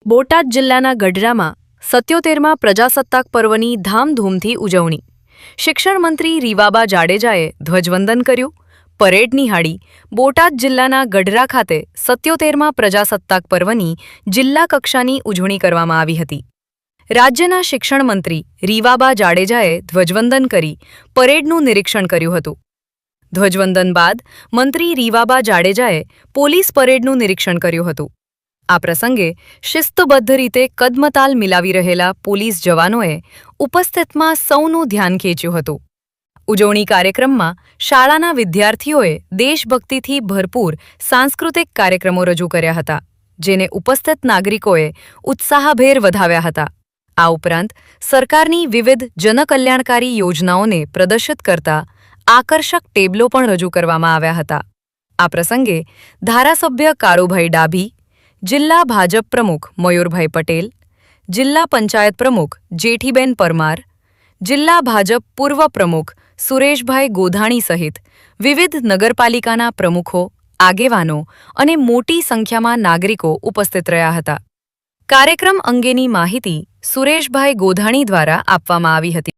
બોટાદ જિલ્લાના ગઢડામાં 77મા પ્રજાસત્તાક પર્વની ધામધૂમથી ઉજવણી. શિક્ષણ મંત્રી રીવાબા જાડેજાએ ધ્વજવંદન કર્યું. પરેડ નિહાળી. બોટાદ જિલ્લાના ગઢડા ખાતે 77મા પ્રજાસત્તાક પર્વની જિલ્લા કક્ષાની ઉજવણી કરવામાં આવી હતી. રાજ્યના શિક્ષણ મંત્રી રીવાબા જાડેજાએ ધ્વજવંદન કરી પરેડનું નિરીક્ષણ કર્યું હતું. ધ્વજવંદન બાદ મંત્રી રીવાબા જાડેજાએ પોલીસ પરેડનું નિરીક્ષણ કર્યું હતું. આ પ્રસંગે શિસ્તબદ્ધ રીતે કદમતાલ મિલાવી રહેલા પોલીસ જવાનોએ ઉપસ્થિતમાં સૌનું ધ્યાન ખેંચ્યું હતું. ઉજવણી કાર્યક્રમમાં શાળાના વિદ્યાર્થીઓએ દેશભક્તિથી ભરપૂર સાંસ્કૃતિક કાર્યક્રમો રજૂ કર્યા હતા, જેને ઉપસ્થિત નાગરિકોએ ઉત્સાહભેર વધાવ્યા હતા. આ ઉપરાંત સરકારની વિવિધ જનકલ્યાણકારી યોજનાઓને પ્રદર્શિત કરતા આકર્ષક ટેબલો પણ રજૂ કરવામાં આવ્યા હતા. આ પ્રસંગે ધારાસભ્ય કારુભાઈ ડાભી, જિલ્લા ભાજપ પ્રમુખ મયુરભાઈ પટેલ, જિલ્લા પંચાયત પ્રમુખ જેઠીબેન પરમાર, જિલ્લા ભાજપ પૂર્વ પ્રમુખ સુરેશભાઈ ગોધાણી સહિત વિવિધ નગરપાલિકાના પ્રમુખો, આગેવાનો અને મોટી સંખ્યામાં નાગરિકો ઉપસ્થિત રહ્યા હતા. કાર્યક્રમ અંગેની માહિતી સુરેશભાઈ ગોધાણી દ્વારા આપવામાં આવી હતી.